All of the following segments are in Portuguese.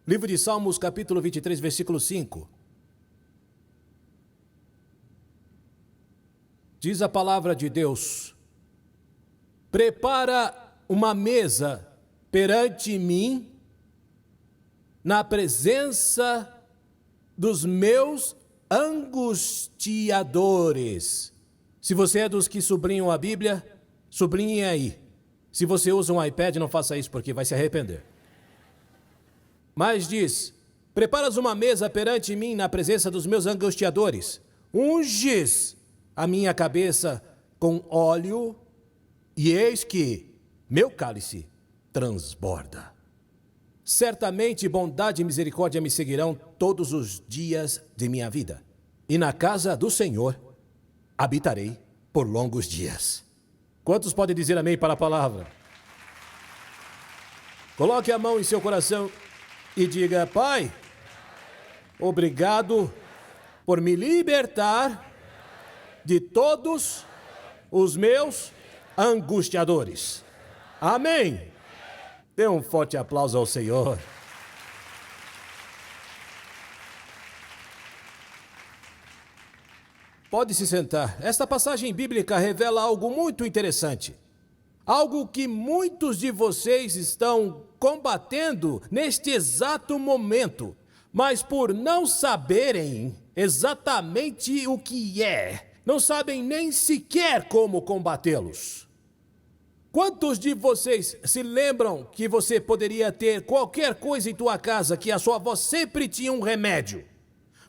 Livro de Salmos, capítulo 23, versículo 5. Diz a palavra de Deus: prepara uma mesa perante mim, na presença dos meus angustiadores. Se você é dos que sublinham a Bíblia, sublinhe aí. Se você usa um iPad, não faça isso, porque vai se arrepender. Mas diz: preparas uma mesa perante mim na presença dos meus angustiadores. Unges a minha cabeça com óleo, e eis que meu cálice transborda. Certamente bondade e misericórdia me seguirão todos os dias de minha vida, e na casa do Senhor habitarei por longos dias. Quantos podem dizer amém para a palavra? Coloque a mão em seu coração e diga: Pai, obrigado por me libertar de todos os meus angustiadores. Amém. Dê um forte aplauso ao Senhor. Pode se sentar. Esta passagem bíblica revela algo muito interessante. Algo que muitos de vocês estão combatendo neste exato momento, mas por não saberem exatamente o que é, não sabem nem sequer como combatê-los. Quantos de vocês se lembram que você poderia ter qualquer coisa em tua casa que a sua avó sempre tinha um remédio,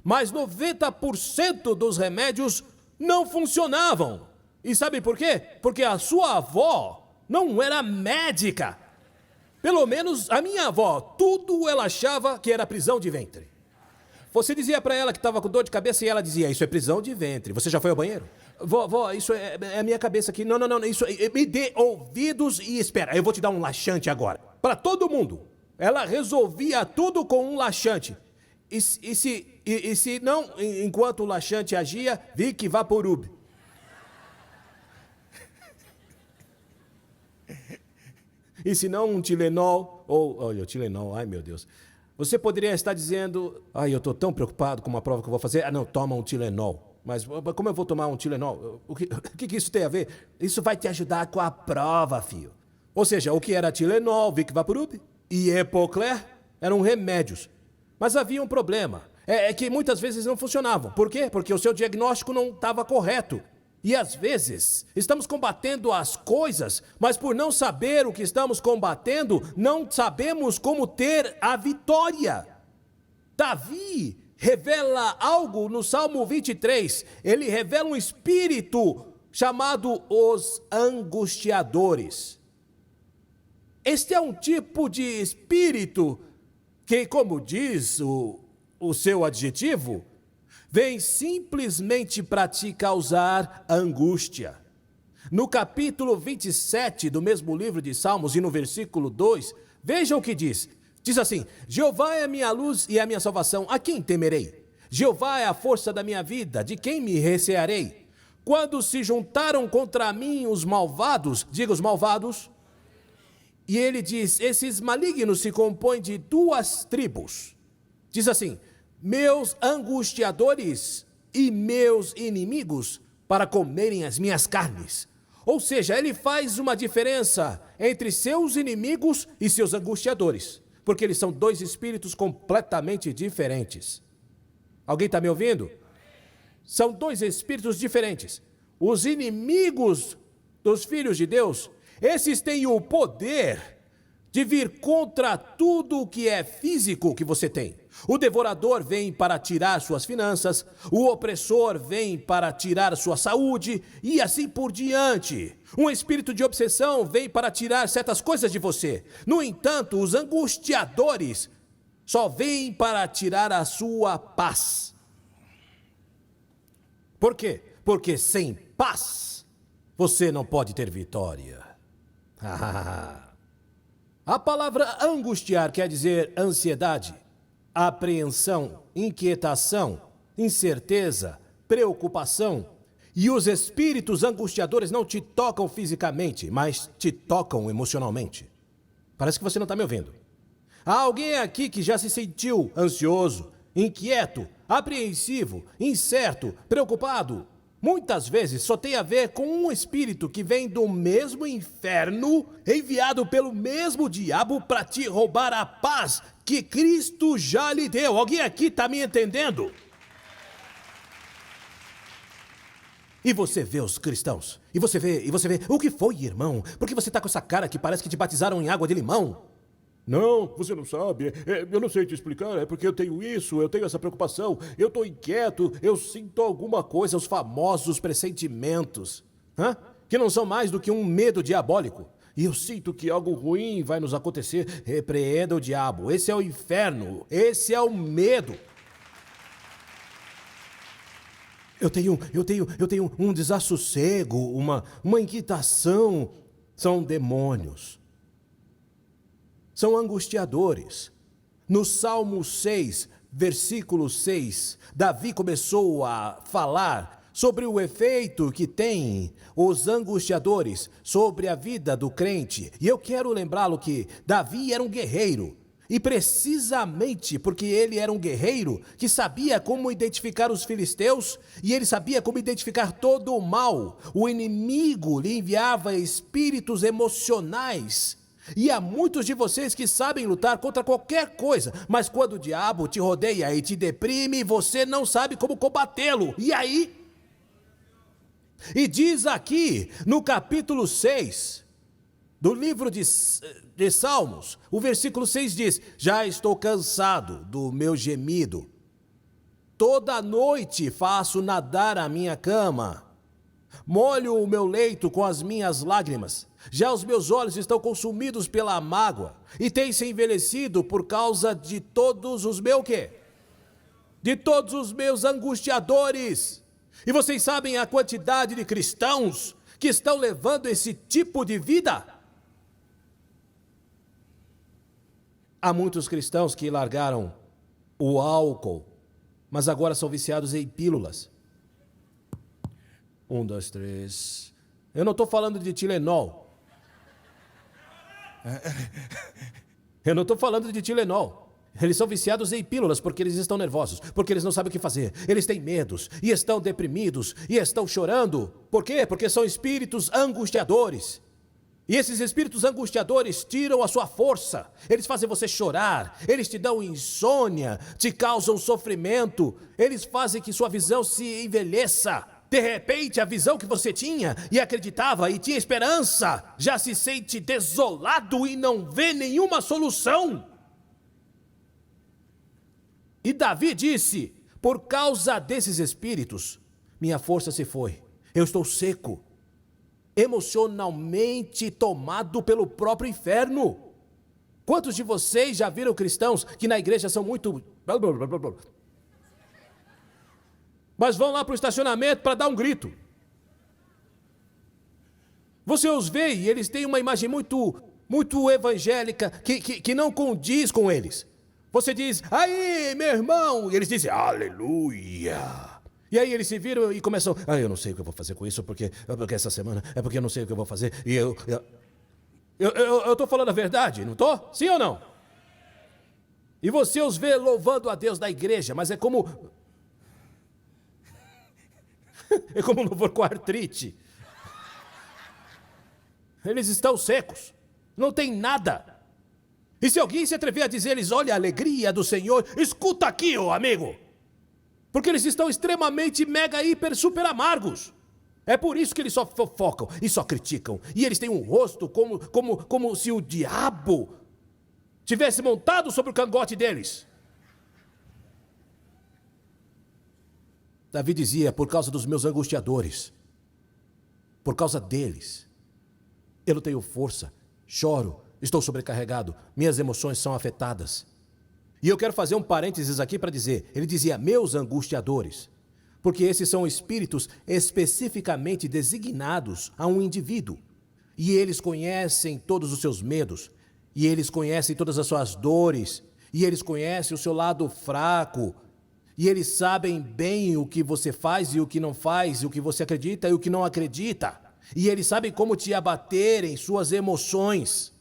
mas 90% dos remédios não funcionavam? E sabe por quê? Porque a sua avó não era médica. Pelo menos a minha avó, tudo ela achava que era prisão de ventre. Você dizia para ela que estava com dor de cabeça e ela dizia: isso é prisão de ventre. Você já foi ao banheiro? Vó, isso é a minha cabeça aqui. Não, isso me dê ouvidos e espera. Eu vou te dar um laxante agora. Para todo mundo. Ela resolvia tudo com um laxante. E se não, enquanto o laxante agia, Vic Vaporub. E se não, um Tilenol, olha, o Tilenol, ai meu Deus. Você poderia estar dizendo: ai, eu estou tão preocupado com uma prova que eu vou fazer. Ah, não, toma um Tilenol. Mas como eu vou tomar um Tilenol? O que isso tem a ver? Isso vai te ajudar com a prova, filho. Ou seja, o que era Tilenol, Vic Vaporub e Epocler eram remédios. Mas havia um problema. É que muitas vezes não funcionavam. Por quê? Porque o seu diagnóstico não estava correto. E às vezes estamos combatendo as coisas, mas por não saber o que estamos combatendo, não sabemos como ter a vitória. Davi revela algo no Salmo 23. Ele revela um espírito chamado os angustiadores. Este é um tipo de espírito que, como diz o seu adjetivo, vem simplesmente para te causar angústia. No capítulo 27 do mesmo livro de Salmos e no versículo 2, veja o que diz. Diz assim: Jeová é a minha luz e a minha salvação, a quem temerei? Jeová é a força da minha vida, de quem me recearei? Quando se juntaram contra mim os malvados, diga os malvados, e ele diz: esses malignos se compõem de duas tribos. Diz assim: meus angustiadores e meus inimigos para comerem as minhas carnes. Ou seja, ele faz uma diferença entre seus inimigos e seus angustiadores, porque eles são dois espíritos completamente diferentes. Alguém está me ouvindo? São dois espíritos diferentes. Os inimigos dos filhos de Deus, esses têm o poder de vir contra tudo o que é físico que você tem. O devorador vem para tirar suas finanças, o opressor vem para tirar sua saúde e assim por diante. Um espírito de obsessão vem para tirar certas coisas de você. No entanto, os angustiadores só vêm para tirar a sua paz. Por quê? Porque sem paz você não pode ter vitória. A palavra angustiar quer dizer ansiedade, apreensão, inquietação, incerteza, preocupação. E os espíritos angustiadores não te tocam fisicamente, mas te tocam emocionalmente. Parece que você não está me ouvindo. Há alguém aqui que já se sentiu ansioso, inquieto, apreensivo, incerto, preocupado? Muitas vezes só tem a ver com um espírito que vem do mesmo inferno, enviado pelo mesmo diabo para te roubar a paz que Cristo já lhe deu. Alguém aqui está me entendendo? E você vê os cristãos, e você vê, o que foi, irmão? Por que você está com essa cara que parece que te batizaram em água de limão? Não, você não sabe. Eu não sei te explicar. É porque eu tenho isso, eu tenho essa preocupação. Eu estou inquieto, eu sinto alguma coisa. Os famosos pressentimentos, que não são mais do que um medo diabólico. E eu sinto que algo ruim vai nos acontecer. Repreenda o diabo. Esse é o inferno. Esse é o medo. Eu tenho um desassossego, uma inquietação. São demônios. São angustiadores. No Salmo 6, versículo 6, Davi começou a falar sobre o efeito que tem os angustiadores sobre a vida do crente. E eu quero lembrá-lo que Davi era um guerreiro. E precisamente porque ele era um guerreiro que sabia como identificar os filisteus e ele sabia como identificar todo o mal, o inimigo lhe enviava espíritos emocionais. E há muitos de vocês que sabem lutar contra qualquer coisa, mas quando o diabo te rodeia e te deprime, você não sabe como combatê-lo. E aí? E diz aqui, no capítulo 6 do livro de Salmos, o versículo 6 diz: já estou cansado do meu gemido. Toda noite faço nadar a minha cama. Molho o meu leito com as minhas lágrimas. Já os meus olhos estão consumidos pela mágoa e têm se envelhecido por causa de todos os meus quê? De todos os meus angustiadores. E vocês sabem a quantidade de cristãos que estão levando esse tipo de vida? Há muitos cristãos que largaram o álcool, mas agora são viciados em pílulas. 1, 2, 3. Eu não estou falando de Tilenol. Eu não estou falando de Tilenol. Eles são viciados em pílulas porque eles estão nervosos, porque eles não sabem o que fazer. Eles têm medos, e estão deprimidos, e estão chorando. Por quê? Porque são espíritos angustiadores. E esses espíritos angustiadores tiram a sua força. Eles fazem você chorar, eles te dão insônia, te causam sofrimento. Eles fazem que sua visão se envelheça. De repente, a visão que você tinha e acreditava e tinha esperança, já se sente desolado e não vê nenhuma solução. E Davi disse: por causa desses espíritos, minha força se foi. Eu estou seco, emocionalmente tomado pelo próprio inferno. Quantos de vocês já viram cristãos que na igreja são muito... mas vão lá para o estacionamento para dar um grito? Você os vê e eles têm uma imagem muito evangélica que não condiz com eles. Você diz: aí, meu irmão, e eles dizem: aleluia. E aí eles se viram e começam: eu não sei o que eu vou fazer com isso, porque essa semana é porque eu não sei o que eu vou fazer. E eu estou falando a verdade, não estou? Sim ou não? E você os vê louvando a Deus na igreja, mas é como um louvor com artrite. Eles estão secos, não tem nada. E se alguém se atrever a dizer-lhes: olha a alegria do Senhor, escuta aqui, ô amigo. Porque eles estão extremamente mega, hiper, super amargos. É por isso que eles só fofocam e só criticam. E eles têm um rosto como se o diabo tivesse montado sobre o cangote deles. Davi dizia: por causa dos meus angustiadores, por causa deles, eu não tenho força, choro, estou sobrecarregado, minhas emoções são afetadas. E eu quero fazer um parênteses aqui para dizer, ele dizia meus angustiadores, porque esses são espíritos especificamente designados a um indivíduo. E eles conhecem todos os seus medos, e eles conhecem todas as suas dores, e eles conhecem o seu lado fraco, e eles sabem bem o que você faz e o que não faz, e o que você acredita e o que não acredita. E eles sabem como te abater em suas emoções.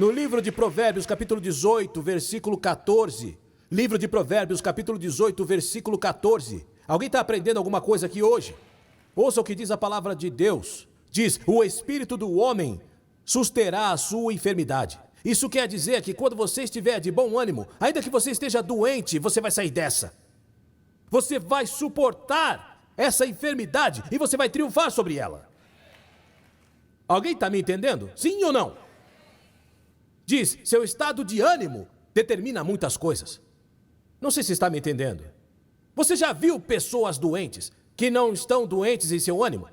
No livro de Provérbios, capítulo 18, versículo 14. Livro de Provérbios, capítulo 18, versículo 14. Alguém está aprendendo alguma coisa aqui hoje? Ouça o que diz a palavra de Deus. Diz: o espírito do homem susterá a sua enfermidade. Isso quer dizer que quando você estiver de bom ânimo, ainda que você esteja doente, você vai sair dessa. Você vai suportar essa enfermidade e você vai triunfar sobre ela. Alguém está me entendendo? Sim ou não? Diz: seu estado de ânimo determina muitas coisas. Não sei se está me entendendo. Você já viu pessoas doentes que não estão doentes em seu ânimo?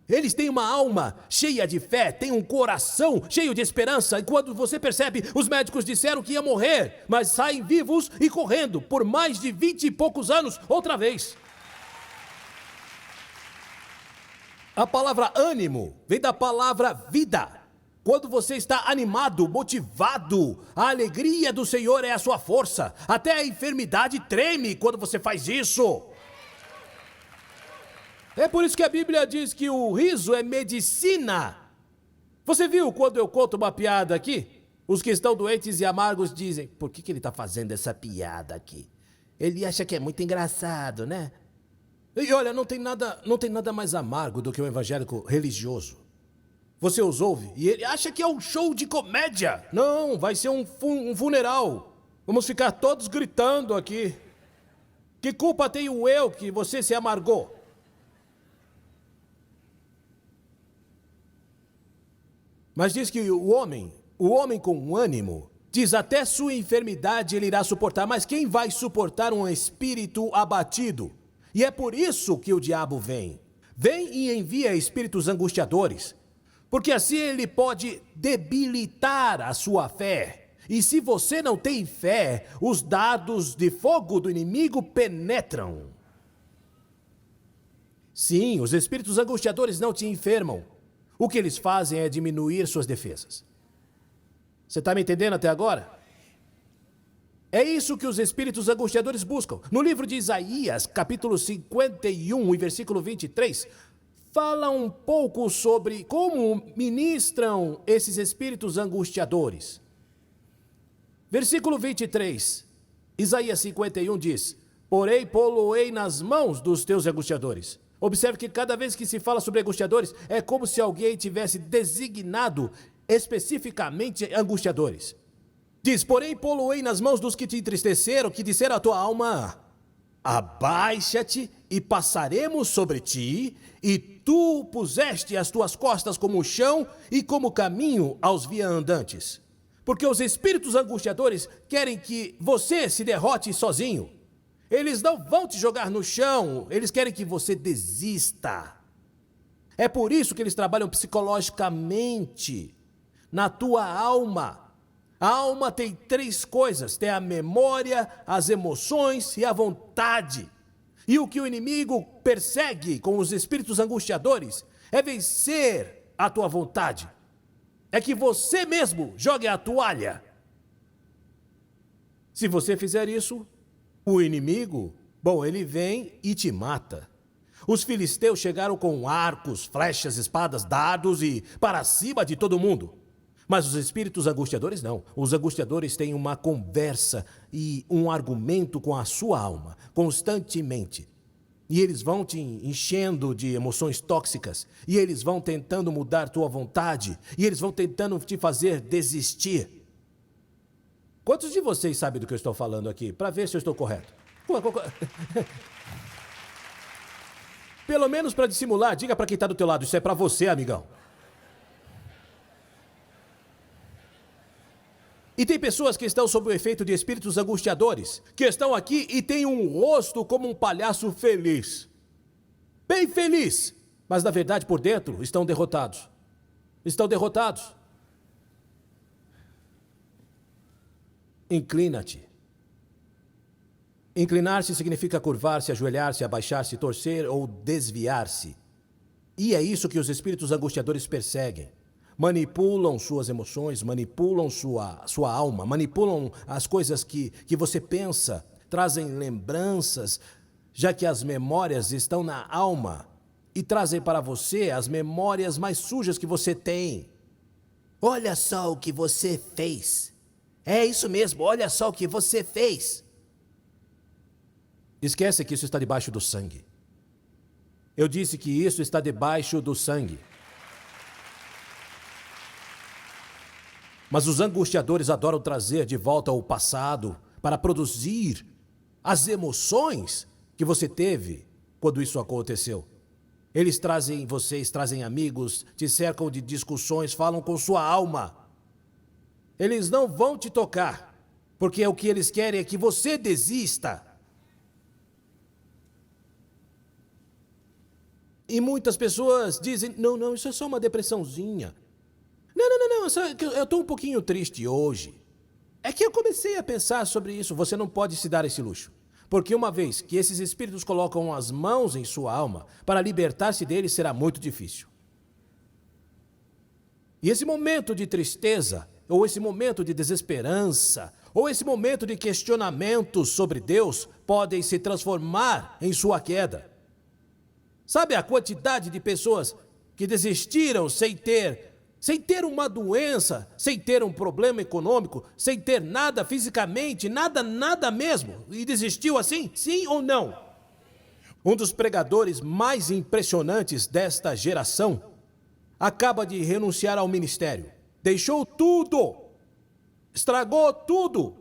Eles têm uma alma cheia de fé, têm um coração cheio de esperança. E quando você percebe, os médicos disseram que ia morrer, mas saem vivos e correndo por mais de 20 e poucos anos outra vez. A palavra ânimo vem da palavra vida. Quando você está animado, motivado, a alegria do Senhor é a sua força. Até a enfermidade treme quando você faz isso. É por isso que a Bíblia diz que o riso é medicina. Você viu quando eu conto uma piada aqui? Os que estão doentes e amargos dizem: por que ele está fazendo essa piada aqui? Ele acha que é muito engraçado, né? E olha, não tem nada mais amargo do que um evangélico religioso. Você os ouve e ele acha que é um show de comédia. Não, vai ser um funeral. Vamos ficar todos gritando aqui. Que culpa tenho eu que você se amargou? Mas diz que o homem com ânimo, diz: até sua enfermidade ele irá suportar. Mas quem vai suportar um espírito abatido? E é por isso que o diabo vem. Vem e envia espíritos angustiadores. Porque assim ele pode debilitar a sua fé. E se você não tem fé, os dardos de fogo do inimigo penetram. Sim, os espíritos angustiadores não te enfermam. O que eles fazem é diminuir suas defesas. Você está me entendendo até agora? É isso que os espíritos angustiadores buscam. No livro de Isaías, capítulo 51 e versículo 23, fala um pouco sobre como ministram esses espíritos angustiadores. Versículo 23, Isaías 51 diz: porém, pô-lo-ei nas mãos dos teus angustiadores. Observe que cada vez que se fala sobre angustiadores, é como se alguém tivesse designado especificamente angustiadores. Diz: porém, pô-lo-ei nas mãos dos que te entristeceram, que disseram à tua alma: abaixa-te e passaremos sobre ti, e tu puseste as tuas costas como chão e como caminho aos viandantes. Porque os espíritos angustiadores querem que você se derrote sozinho. Eles não vão te jogar no chão, eles querem que você desista. É por isso que eles trabalham psicologicamente, na tua alma. A alma tem 3 coisas: tem a memória, as emoções e a vontade. E o que o inimigo persegue com os espíritos angustiadores é vencer a tua vontade. É que você mesmo jogue a toalha. Se você fizer isso, o inimigo, ele vem e te mata. Os filisteus chegaram com arcos, flechas, espadas, dardos e para cima de todo mundo. Mas os espíritos angustiadores não. Os angustiadores têm uma conversa e um argumento com a sua alma, constantemente. E eles vão te enchendo de emoções tóxicas. E eles vão tentando mudar tua vontade. E eles vão tentando te fazer desistir. Quantos de vocês sabem do que eu estou falando aqui? Para ver se eu estou correto. Pelo menos para dissimular, diga para quem está do teu lado: isso é para você, amigão. E tem pessoas que estão sob o efeito de espíritos angustiadores, que estão aqui e têm um rosto como um palhaço feliz. Bem feliz, mas na verdade por dentro estão derrotados. Estão derrotados. Inclina-te. Inclinar-se significa curvar-se, ajoelhar-se, abaixar-se, torcer ou desviar-se. E é isso que os espíritos angustiadores perseguem. Manipulam suas emoções, manipulam sua alma, manipulam as coisas que você pensa, trazem lembranças, já que as memórias estão na alma, e trazem para você as memórias mais sujas que você tem. Olha só o que você fez. É isso mesmo, olha só o que você fez. Esquece que isso está debaixo do sangue. Eu disse que isso está debaixo do sangue. Mas os angustiadores adoram trazer de volta o passado para produzir as emoções que você teve quando isso aconteceu. Eles trazem vocês, trazem amigos, te cercam de discussões, falam com sua alma. Eles não vão te tocar, porque o que eles querem é que você desista. E muitas pessoas dizem, não, isso é só uma depressãozinha. Não, eu estou um pouquinho triste hoje. É que eu comecei a pensar sobre isso, você não pode se dar esse luxo. Porque uma vez que esses espíritos colocam as mãos em sua alma, para libertar-se deles será muito difícil. E esse momento de tristeza, ou esse momento de desesperança, ou esse momento de questionamentos sobre Deus, podem se transformar em sua queda. Sabe a quantidade de pessoas que desistiram sem ter uma doença, sem ter um problema econômico, sem ter nada fisicamente, nada mesmo, e desistiu assim? Sim ou não? Um dos pregadores mais impressionantes desta geração acaba de renunciar ao ministério. Deixou tudo, estragou tudo.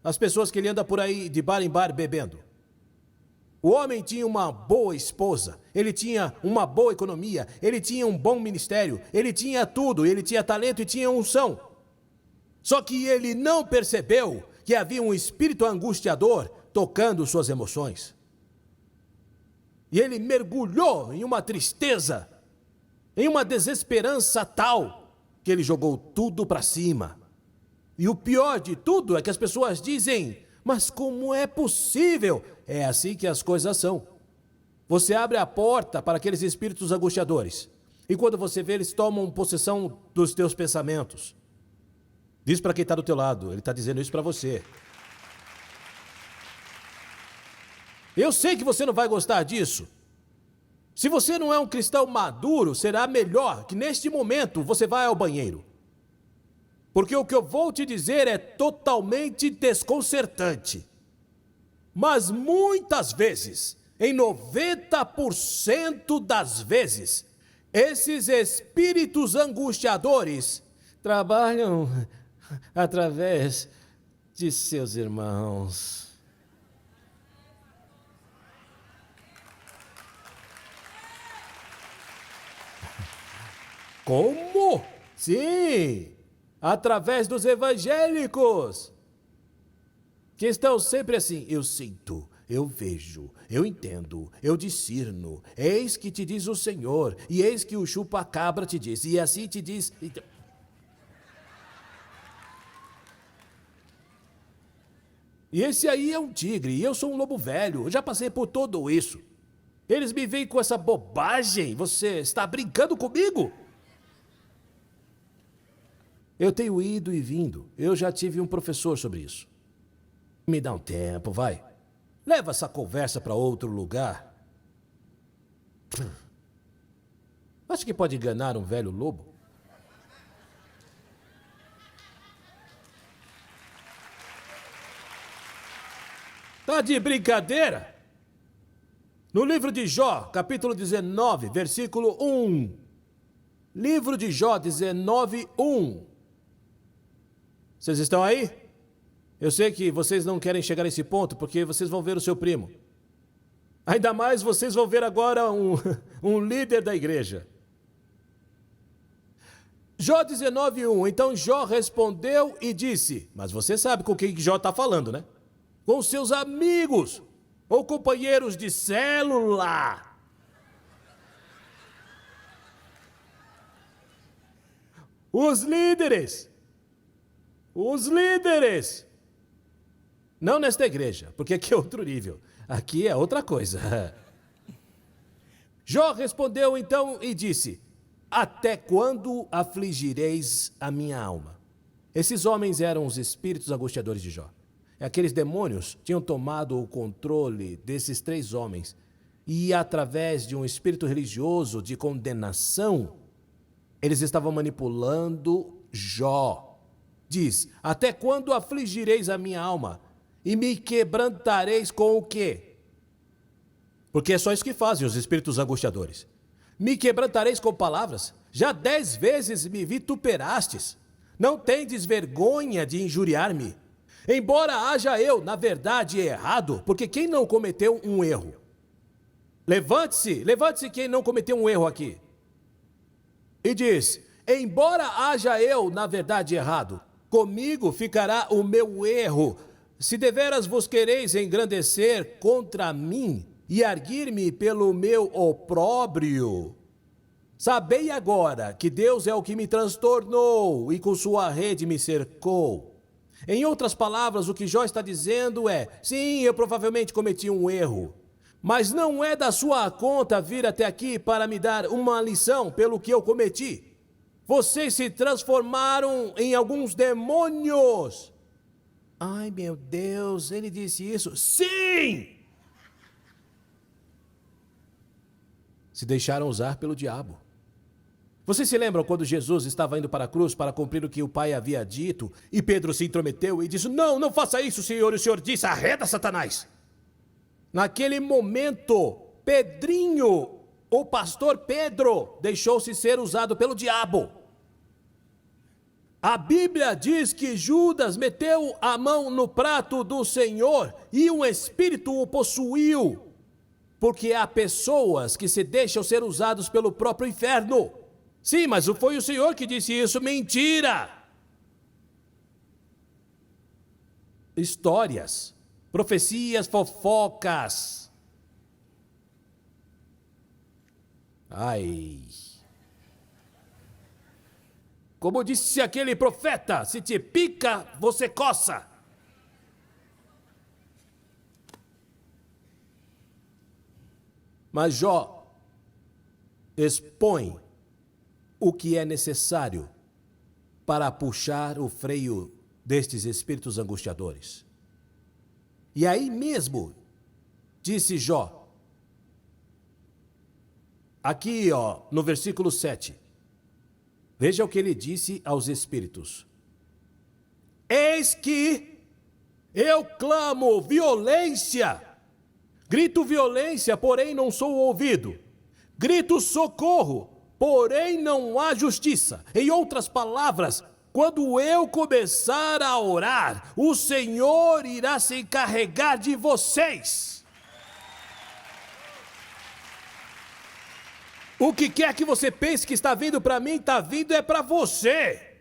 As pessoas que ele anda por aí de bar em bar bebendo. O homem tinha uma boa esposa, ele tinha uma boa economia, ele tinha um bom ministério, ele tinha tudo, ele tinha talento e tinha unção. Só que ele não percebeu que havia um espírito angustiador tocando suas emoções. E ele mergulhou em uma tristeza, em uma desesperança tal, que ele jogou tudo para cima. E o pior de tudo é que as pessoas dizem, mas como é possível? É assim que as coisas são. Você abre a porta para aqueles espíritos angustiadores. E quando você vê, eles tomam possessão dos teus pensamentos. Diz para quem está do teu lado, ele está dizendo isso para você. Eu sei que você não vai gostar disso. Se você não é um cristão maduro, será melhor que neste momento você vá ao banheiro. Porque o que eu vou te dizer é totalmente desconcertante. Mas muitas vezes, em 90% das vezes, esses espíritos angustiadores trabalham através de seus irmãos. Como? Sim, através dos evangélicos. Que estão sempre assim, eu sinto, eu vejo, eu entendo, eu discerno, eis que te diz o Senhor, e eis que o chupa-cabra te diz, e assim te diz... E esse aí é um tigre, e eu sou um lobo velho, eu já passei por tudo isso. Eles me veem com essa bobagem, você está brincando comigo? Eu tenho ido e vindo, eu já tive um professor sobre isso. Me dá um tempo, vai. Leva essa conversa para outro lugar. Acho que pode enganar um velho lobo. Tá de brincadeira? No livro de Jó, capítulo 19, versículo 1. Livro de Jó 19, 1. Vocês estão aí? Eu sei que vocês não querem chegar nesse ponto, porque vocês vão ver o seu primo. Ainda mais vocês vão ver agora um líder da igreja. Jó 19:1. Então Jó respondeu e disse, mas você sabe com quem Jó está falando, né? Com seus amigos ou companheiros de célula. Os líderes. Não nesta igreja, porque aqui é outro nível. Aqui é outra coisa. Jó respondeu então e disse, até quando afligireis a minha alma? Esses homens eram os espíritos angustiadores de Jó. Aqueles demônios tinham tomado o controle desses 3 homens e através de um espírito religioso de condenação, Eles estavam manipulando Jó. Diz: até quando afligireis a minha alma? E me quebrantareis com o quê? Porque é só isso que fazem os espíritos angustiadores. Me quebrantareis com palavras? Já 10 vezes me vituperastes. Não tendes vergonha de injuriar-me? Embora haja eu, na verdade, errado, porque quem não cometeu um erro? Levante-se quem não cometeu um erro aqui. E diz: embora haja eu, na verdade, errado, comigo ficará o meu erro. Se deveras vos quereis engrandecer contra mim e arguir-me pelo meu opróbrio, sabei agora que Deus é o que me transtornou e com sua rede me cercou. Em outras palavras, o que Jó está dizendo é: sim, eu provavelmente cometi um erro, mas não é da sua conta vir até aqui para me dar uma lição pelo que eu cometi. Vocês se transformaram em alguns demônios. Ai, meu Deus, ele disse isso? Sim! Se deixaram usar pelo diabo. Vocês se lembram quando Jesus estava indo para a cruz para cumprir o que o Pai havia dito, e Pedro se intrometeu e disse: não, não faça isso, Senhor. E o Senhor disse: arreda, Satanás. Naquele momento, Pedrinho, o pastor Pedro, deixou-se ser usado pelo diabo. A Bíblia diz que Judas meteu a mão no prato do Senhor e um espírito o possuiu. Porque há pessoas que se deixam ser usados pelo próprio inferno. Sim, mas foi o Senhor que disse isso. Mentira! Histórias, profecias, fofocas. Ai. Como disse aquele profeta: se te pica, você coça. Mas Jó expõe o que é necessário para puxar o freio destes espíritos angustiadores. E aí mesmo, disse Jó, aqui no versículo 7, veja o que ele disse aos espíritos: eis que eu clamo violência, grito violência, porém não sou ouvido, grito socorro, porém não há justiça. Em outras palavras, quando eu começar a orar, o Senhor irá se encarregar de vocês. O que quer que você pense que está vindo para mim, está vindo é para você.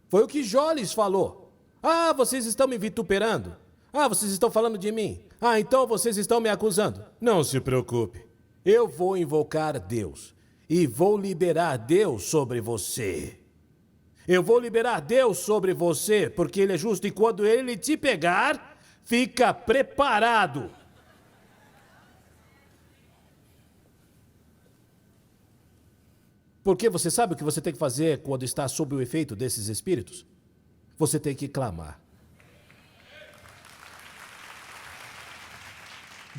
Foi o que Jó lhes falou. Ah, vocês estão me vituperando. Ah, vocês estão falando de mim. Ah, então vocês estão me acusando. Não se preocupe. Eu vou invocar Deus e vou liberar Deus sobre você. Eu vou liberar Deus sobre você, porque Ele é justo, e quando Ele te pegar, fica preparado. Porque você sabe o que você tem que fazer quando está sob o efeito desses espíritos? Você tem que clamar.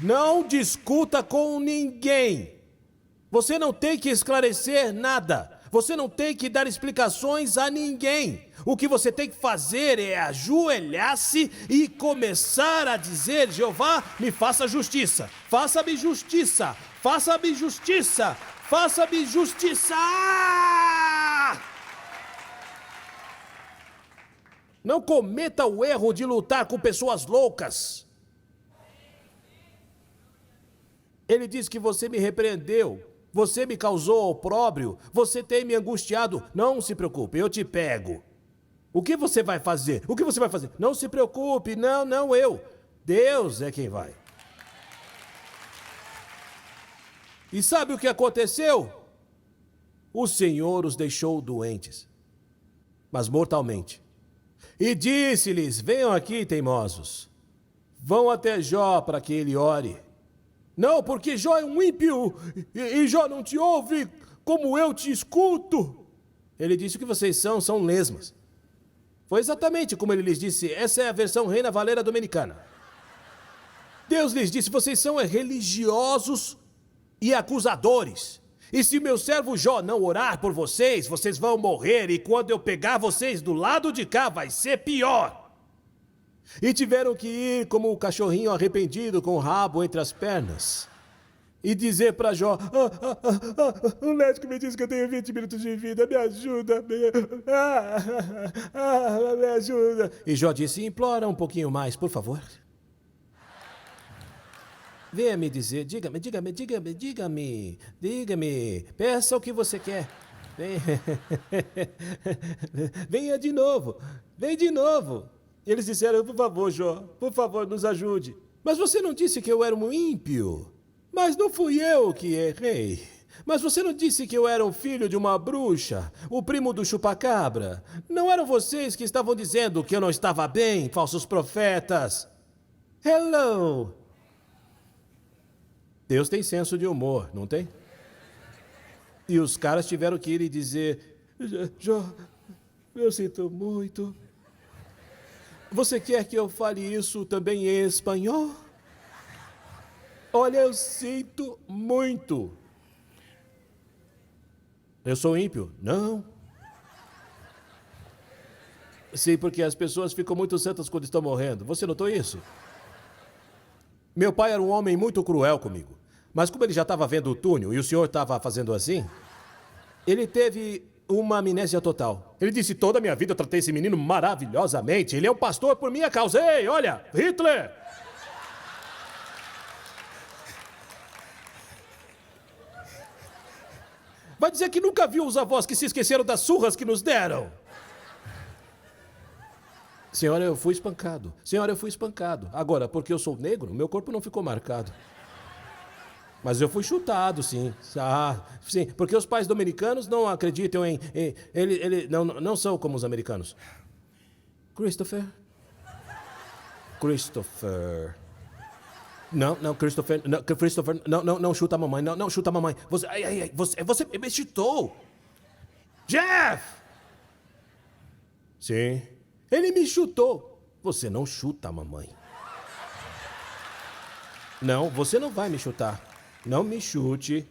Não discuta com ninguém. Você não tem que esclarecer nada. Você não tem que dar explicações a ninguém. O que você tem que fazer é ajoelhar-se e começar a dizer: Jeová, me faça justiça. Faça-me justiça. Faça-me justiça. Faça-me justiça. Não cometa o erro de lutar com pessoas loucas. Ele diz que você me repreendeu, você me causou opróbrio, você tem me angustiado. Não se preocupe, eu te pego. O que você vai fazer? O que você vai fazer? Não se preocupe, não eu. Deus é quem vai. E sabe o que aconteceu? O Senhor os deixou doentes, mas mortalmente. E disse-lhes: venham aqui, teimosos. Vão até Jó para que ele ore. Não, porque Jó é um ímpio, e Jó não te ouve como eu te escuto. Ele disse: o que vocês são lesmas. Foi exatamente como ele lhes disse. Essa é a versão Reina Valera Dominicana. Deus lhes disse: vocês são religiosos e acusadores. E se meu servo Jó não orar por vocês, vocês vão morrer. E quando eu pegar vocês do lado de cá, vai ser pior. E tiveram que ir como o cachorrinho arrependido com o rabo entre as pernas. E dizer para Jó, o médico me disse que eu tenho 20 minutos de vida, me ajuda, me ajuda. E Jó disse, implora um pouquinho mais, por favor. Venha me dizer, diga-me, peça o que você quer. Venha de novo, vem de novo. Eles disseram, por favor, Jó, por favor, nos ajude. Mas você não disse que eu era um ímpio? Mas não fui eu que errei. Mas você não disse que eu era o filho de uma bruxa, o primo do chupacabra? Não eram vocês que estavam dizendo que eu não estava bem, falsos profetas? Hello! Deus tem senso de humor, não tem? E os caras tiveram que ir e dizer, Jó, eu sinto muito. Você quer que eu fale isso também em espanhol? Olha, eu sinto muito. Eu sou ímpio? Não. Sim, porque as pessoas ficam muito santas quando estão morrendo. Você notou isso? Meu pai era um homem muito cruel comigo. Mas como ele já estava vendo o túnel e o senhor estava fazendo assim, ele teve uma amnésia total. Ele disse, toda a minha vida eu tratei esse menino maravilhosamente. Ele é um pastor por minha causa. Ei, olha, Hitler! Vai dizer que nunca viu os avós que se esqueceram das surras que nos deram. Senhora, eu fui espancado. Senhora, eu fui espancado. Agora, porque eu sou negro, meu corpo não ficou marcado. Mas eu fui chutado, sim. Ah, sim, porque os pais dominicanos não acreditam em... não são como os americanos. Christopher. Não chuta a mamãe. Não chuta a mamãe. Você me chutou. Jeff! Sim. Ele me chutou. Você não chuta a mamãe. Não, você não vai me chutar. Não me chute.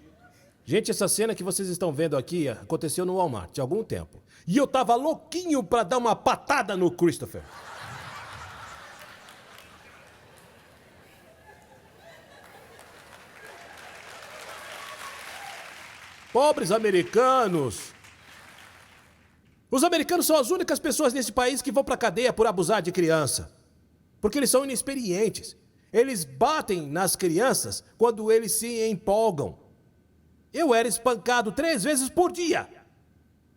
Gente, essa cena que vocês estão vendo aqui aconteceu no Walmart há algum tempo. E eu tava louquinho pra dar uma patada no Christopher. Pobres americanos. Os americanos são as únicas pessoas nesse país que vão pra cadeia por abusar de criança. Porque eles são inexperientes. Eles batem nas crianças quando eles se empolgam. Eu era espancado 3 vezes por dia.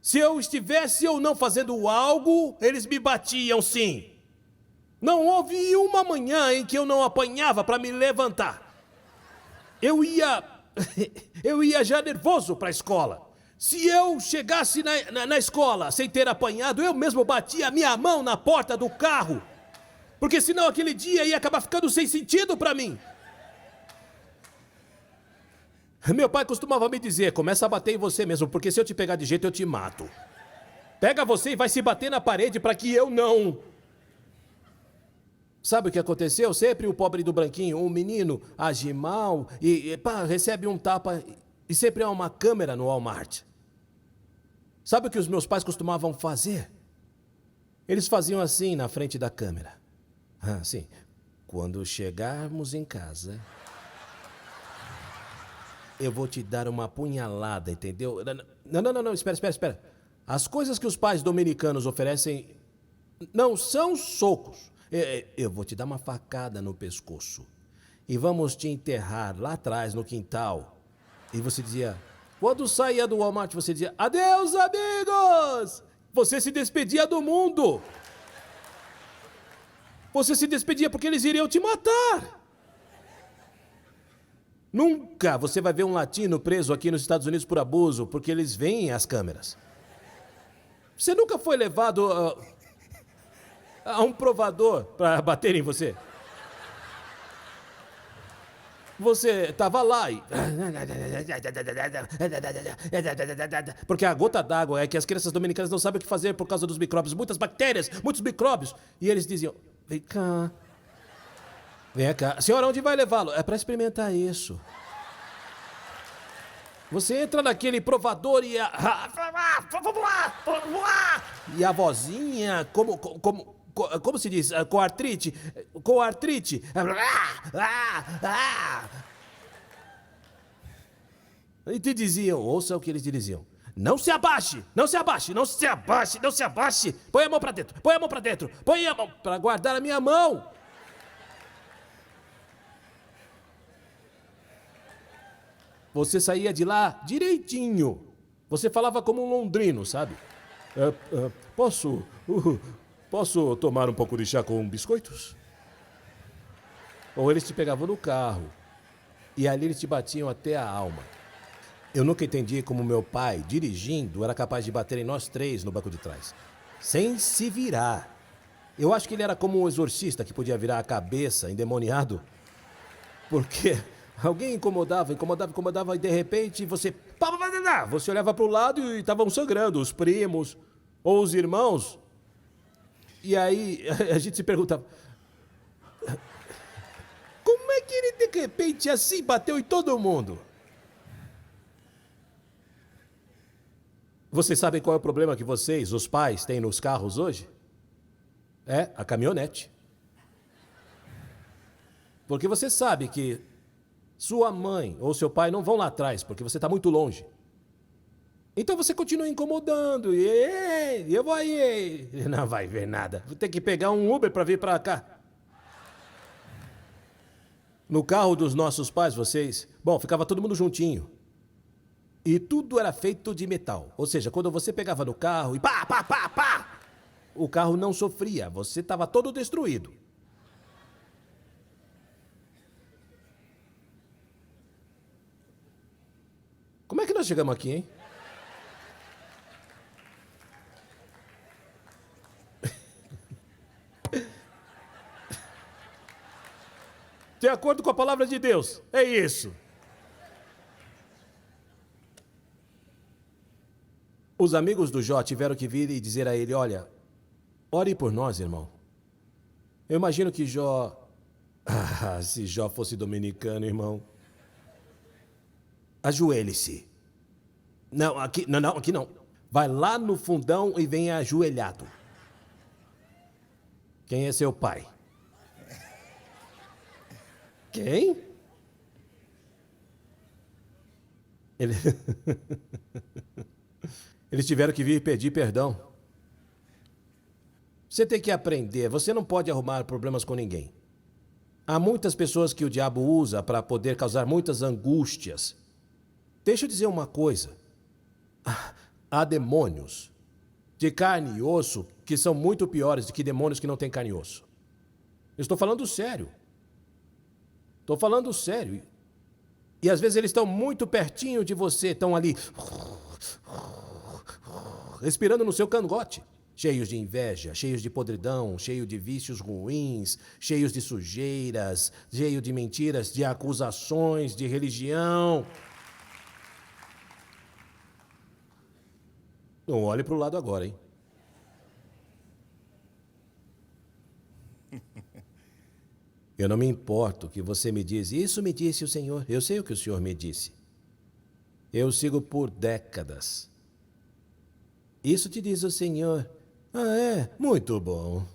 Se eu estivesse ou não fazendo algo, eles me batiam sim. Não houve uma manhã em que eu não apanhava para me levantar. Eu ia já nervoso para a escola. Se eu chegasse na escola sem ter apanhado, eu mesmo batia a minha mão na porta do carro. Porque senão aquele dia ia acabar ficando sem sentido para mim. Meu pai costumava me dizer, começa a bater em você mesmo, porque se eu te pegar de jeito eu te mato. Pega você e vai se bater na parede para que eu não... Sabe o que aconteceu? Sempre o pobre do branquinho, um menino age mal e recebe um tapa e sempre há uma câmera no Walmart. Sabe o que os meus pais costumavam fazer? Eles faziam assim na frente da câmera. Ah, sim. Quando chegarmos em casa, eu vou te dar uma punhalada, entendeu? Não, espera. As coisas que os pais dominicanos oferecem não são socos. Eu vou te dar uma facada no pescoço. E vamos te enterrar lá atrás, no quintal. E você dizia... Quando saía do Walmart, você dizia... Adeus, amigos! Você se despedia do mundo. Você se despedia porque eles iriam te matar. Nunca você vai ver um latino preso aqui nos Estados Unidos por abuso, porque eles veem as câmeras. Você nunca foi levado a um provador para bater em você? Você estava lá e... Porque a gota d'água é que as crianças dominicanas não sabem o que fazer por causa dos micróbios. Muitas bactérias, muitos micróbios. E eles diziam, vem cá. Vem cá. Senhora, onde vai levá-lo? É para experimentar isso. Você entra naquele provador e e a vozinha, como se diz? Com artrite. E te diziam, ouça o que eles te diziam. Não se abaixe, não se abaixe, não se abaixe, não se abaixe. Põe a mão pra dentro, põe a mão pra dentro, põe a mão pra guardar a minha mão. Você saía de lá direitinho. Você falava como um londrino, sabe? Posso tomar um pouco de chá com biscoitos? Ou eles te pegavam no carro e ali eles te batiam até a alma. Eu nunca entendi como meu pai, dirigindo, era capaz de bater em nós três no banco de trás. Sem se virar. Eu acho que ele era como um exorcista que podia virar a cabeça, endemoniado. Porque alguém incomodava e de repente você olhava para o lado e estavam sangrando, os primos ou os irmãos. E aí a gente se perguntava, como é que ele de repente assim bateu em todo mundo? Vocês sabem qual é o problema que vocês, os pais, têm nos carros hoje? É a caminhonete. Porque você sabe que sua mãe ou seu pai não vão lá atrás, porque você está muito longe. Então você continua incomodando. E eu vou aí. Não vai ver nada. Vou ter que pegar um Uber para vir para cá. No carro dos nossos pais, ficava todo mundo juntinho. E tudo era feito de metal. Ou seja, quando você pegava no carro e o carro não sofria. Você estava todo destruído. Como é que nós chegamos aqui, hein? De acordo com a palavra de Deus. É isso. Os amigos do Jó tiveram que vir e dizer a ele, olha, ore por nós, irmão. Eu imagino que Jó... se Jó fosse dominicano, irmão. Ajoelhe-se. Não, aqui não. Vai lá no fundão e venha ajoelhado. Quem é seu pai? Quem? Eles tiveram que vir pedir perdão. Você tem que aprender, você não pode arrumar problemas com ninguém. Há muitas pessoas que o diabo usa para poder causar muitas angústias. Deixa eu dizer uma coisa. Há demônios de carne e osso que são muito piores do que demônios que não têm carne e osso. Eu estou falando sério. Estou falando sério. E às vezes eles estão muito pertinho de você, estão ali respirando no seu cangote, cheios de inveja, cheios de podridão, cheios de vícios ruins, cheios de sujeiras, cheios de mentiras, de acusações, de religião. Não olhe para o lado agora, hein? Eu não me importo que você me diz, isso me disse o Senhor. Eu sei o que o Senhor me disse. Eu sigo por décadas. Isso te diz o Senhor. Ah, é? Muito bom.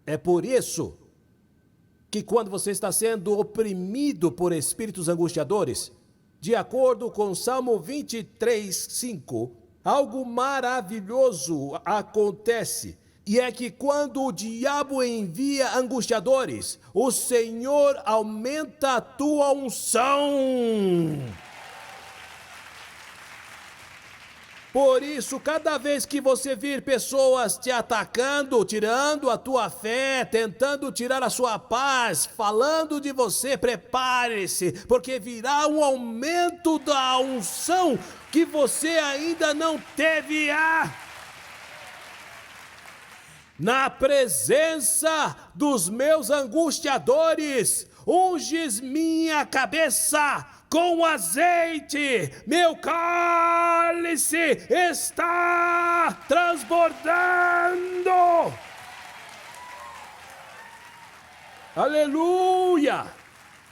É por isso que quando você está sendo oprimido por espíritos angustiadores, de acordo com Salmo 23:5, algo maravilhoso acontece. E é que quando o diabo envia angustiadores, o Senhor aumenta a tua unção. Por isso, cada vez que você vir pessoas te atacando, tirando a tua fé, tentando tirar a sua paz, falando de você, prepare-se, porque virá um aumento da unção que você ainda não teve. Na presença dos meus angustiadores, unges minha cabeça com azeite, meu cálice está transbordando. Aleluia!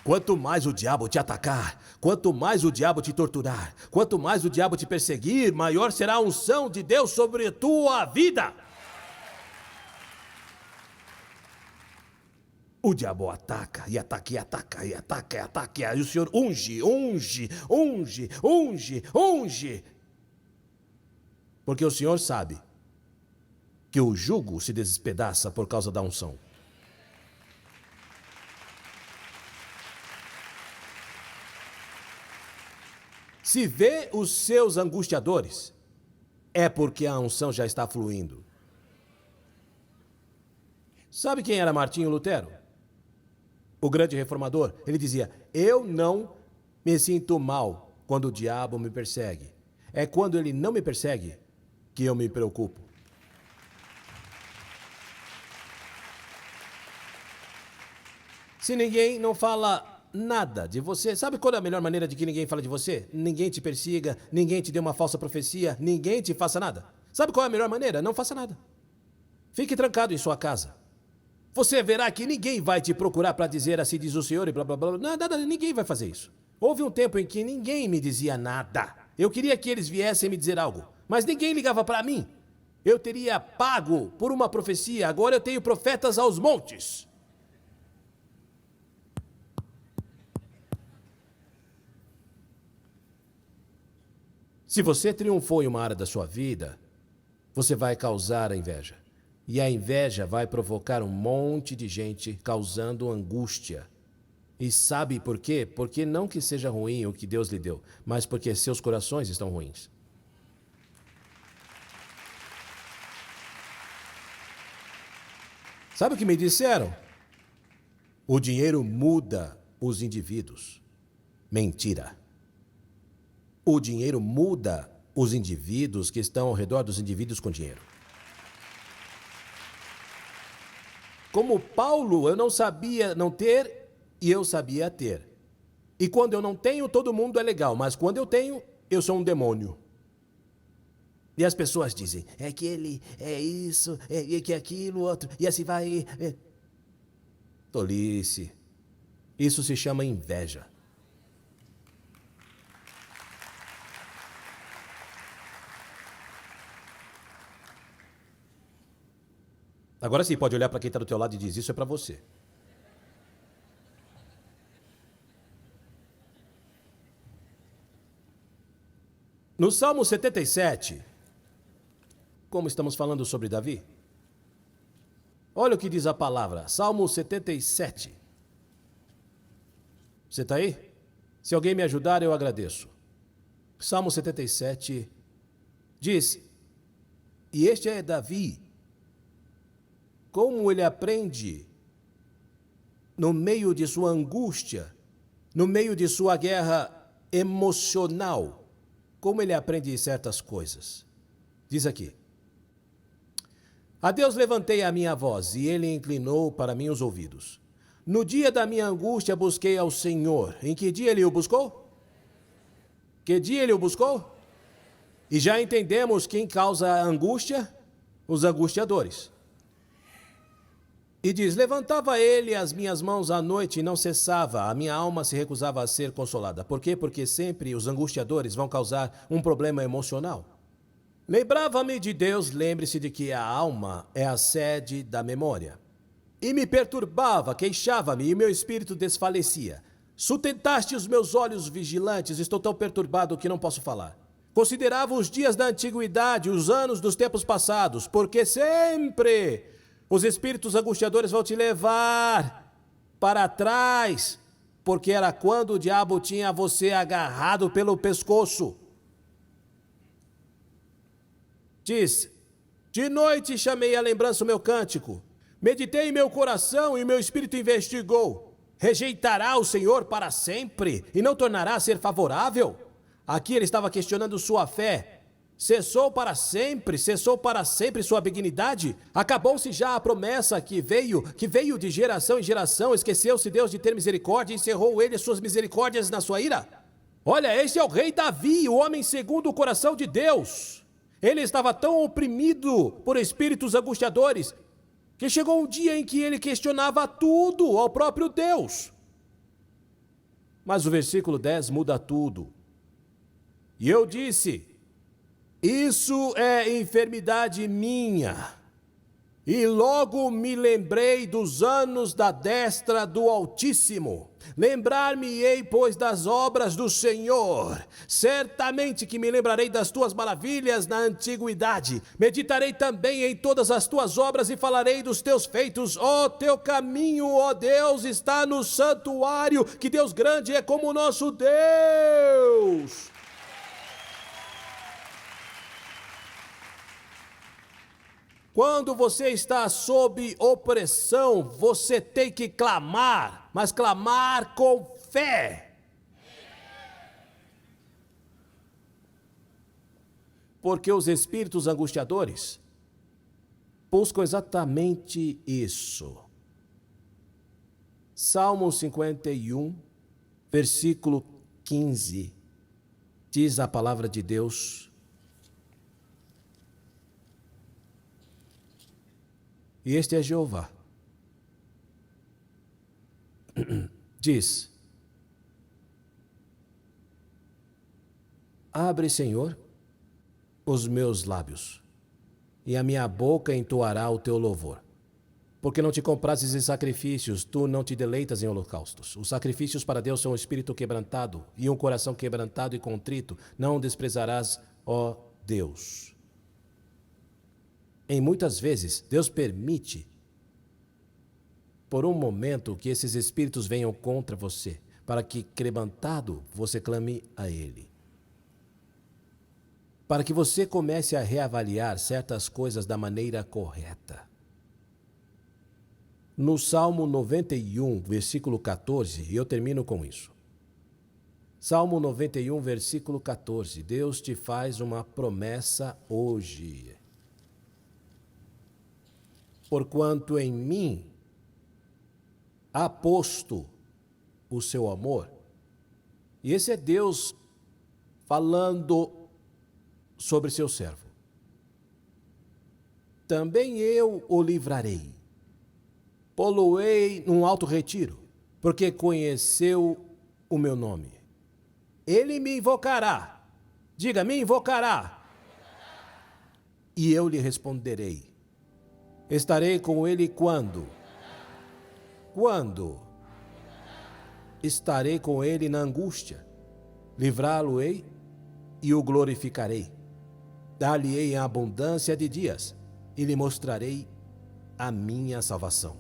Quanto mais o diabo te atacar, quanto mais o diabo te torturar, quanto mais o diabo te perseguir, maior será a unção de Deus sobre a tua vida. O diabo ataca, e ataca, e ataca, e ataca, e ataca, e o Senhor unge. Porque o Senhor sabe que o jugo se despedaça por causa da unção. Se vê os seus angustiadores, é porque a unção já está fluindo. Sabe quem era Martinho Lutero? O grande reformador. Ele dizia: eu não me sinto mal quando o diabo me persegue. É quando ele não me persegue que eu me preocupo. Se ninguém não fala nada de você, sabe qual é a melhor maneira de que ninguém fale de você? Ninguém te persiga, ninguém te dê uma falsa profecia, ninguém te faça nada. Sabe qual é a melhor maneira? Não faça nada. Fique trancado em sua casa. Você verá que ninguém vai te procurar para dizer assim diz o Senhor e blá blá blá. Nada, ninguém vai fazer isso. Houve um tempo em que ninguém me dizia nada. Eu queria que eles viessem me dizer algo, mas ninguém ligava para mim. Eu teria pago por uma profecia, agora eu tenho profetas aos montes. Se você triunfou em uma área da sua vida, você vai causar a inveja. E a inveja vai provocar um monte de gente causando angústia. E sabe por quê? Porque não que seja ruim o que Deus lhe deu, mas porque seus corações estão ruins. Sabe o que me disseram? O dinheiro muda os indivíduos. Mentira. O dinheiro muda os indivíduos que estão ao redor dos indivíduos com dinheiro. Como Paulo, eu não sabia não ter e eu sabia ter. E quando eu não tenho, todo mundo é legal, mas quando eu tenho, eu sou um demônio. E as pessoas dizem, é que ele é isso, é que aquilo, outro, e assim vai. Tolice. Isso se chama inveja. Agora sim, pode olhar para quem está do teu lado e diz, isso é para você. No Salmo 77, como estamos falando sobre Davi, olha o que diz a palavra, Salmo 77. Você está aí? Se alguém me ajudar, eu agradeço. Salmo 77 diz, e este é Davi, como ele aprende no meio de sua angústia, no meio de sua guerra emocional, como ele aprende certas coisas. Diz aqui, a Deus levantei a minha voz e ele inclinou para mim os ouvidos. No dia da minha angústia busquei ao Senhor. Em que dia ele o buscou? Que dia ele o buscou? E já entendemos quem causa a angústia? Os angustiadores. E diz, levantava ele as minhas mãos à noite e não cessava, a minha alma se recusava a ser consolada. Por quê? Porque sempre os angustiadores vão causar um problema emocional. Lembrava-me de Deus, lembre-se de que a alma é a sede da memória. E me perturbava, queixava-me e meu espírito desfalecia. Sustentaste os meus olhos vigilantes, estou tão perturbado que não posso falar. Considerava os dias da antiguidade, os anos dos tempos passados, porque sempre os espíritos angustiadores vão te levar para trás, porque era quando o diabo tinha você agarrado pelo pescoço. Diz, de noite chamei à lembrança o meu cântico, meditei em meu coração e meu espírito investigou. Rejeitará o Senhor para sempre e não tornará a ser favorável? Aqui ele estava questionando sua fé. Cessou para sempre sua benignidade? Acabou-se já a promessa que veio de geração em geração, esqueceu-se Deus de ter misericórdia e encerrou ele as suas misericórdias na sua ira? Olha, este é o rei Davi, o homem segundo o coração de Deus. Ele estava tão oprimido por espíritos angustiadores que chegou um dia em que ele questionava tudo ao próprio Deus. Mas o versículo 10 muda tudo. E eu disse: isso é enfermidade minha. E logo me lembrei dos anos da destra do Altíssimo. Lembrar-me-ei, pois, das obras do Senhor. Certamente que me lembrarei das tuas maravilhas na antiguidade. Meditarei também em todas as tuas obras e falarei dos teus feitos. Ó, teu caminho, ó Deus, está no santuário. Que Deus grande é como o nosso Deus. Quando você está sob opressão, você tem que clamar, mas clamar com fé. Porque os espíritos angustiadores buscam exatamente isso. Salmo 51, versículo 15, diz a palavra de Deus: e este é Jeová. Diz: abre, Senhor, os meus lábios, e a minha boca entoará o teu louvor. Porque não te comprases em sacrifícios, tu não te deleitas em holocaustos. Os sacrifícios para Deus são um espírito quebrantado, e um coração quebrantado e contrito não desprezarás, ó Deus. Em muitas vezes, Deus permite, por um momento, que esses espíritos venham contra você, para que, quebrantado, você clame a Ele. Para que você comece a reavaliar certas coisas da maneira correta. No Salmo 91, versículo 14, e eu termino com isso. Salmo 91, versículo 14, Deus te faz uma promessa hoje. Porquanto em mim há posto o seu amor. E esse é Deus falando sobre seu servo. Também eu o livrarei. Pô-lo-ei num alto retiro, porque conheceu o meu nome. Ele me invocará. Diga, me invocará. E eu lhe responderei. Estarei com ele quando? Quando? Estarei com ele na angústia. Livrá-lo-ei e o glorificarei. Dar-lhe-ei em abundância de dias e lhe mostrarei a minha salvação.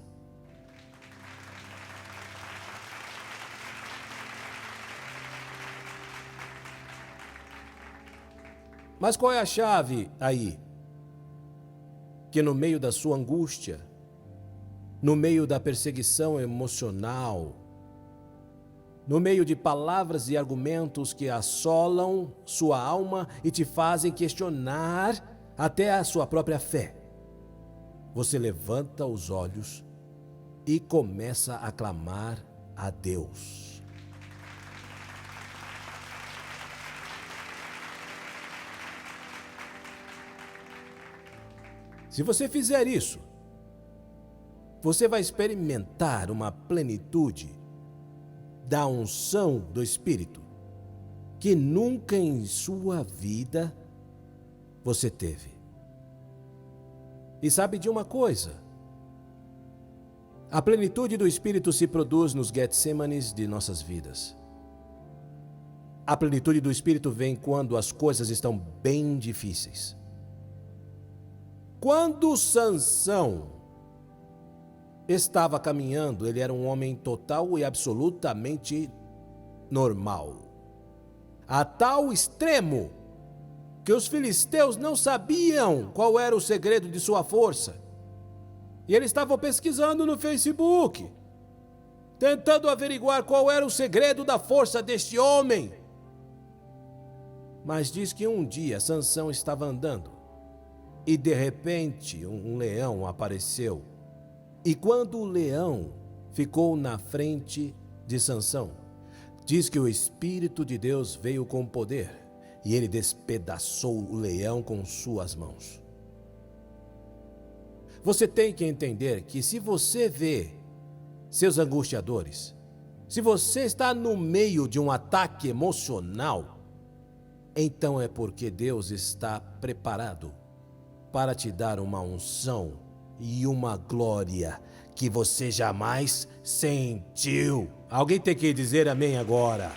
Mas qual é a chave aí? Que no meio da sua angústia, no meio da perseguição emocional, no meio de palavras e argumentos que assolam sua alma e te fazem questionar até a sua própria fé, você levanta os olhos e começa a clamar a Deus. Se você fizer isso, você vai experimentar uma plenitude da unção do Espírito que nunca em sua vida você teve. E sabe de uma coisa? A plenitude do Espírito se produz nos Getsêmanes de nossas vidas. A plenitude do Espírito vem quando as coisas estão bem difíceis. Quando Sansão estava caminhando, ele era um homem total e absolutamente normal. A tal extremo que os filisteus não sabiam qual era o segredo de sua força. E eles estavam pesquisando no Facebook, tentando averiguar qual era o segredo da força deste homem. Mas diz que um dia Sansão estava andando e de repente um leão apareceu. E quando o leão ficou na frente de Sansão, diz que o Espírito de Deus veio com poder e ele despedaçou o leão com suas mãos. Você tem que entender que se você vê seus angustiadores, Se você está no meio de um ataque emocional, então é porque Deus está preparado para te dar uma unção e uma glória que você jamais sentiu. Alguém tem que dizer amém agora.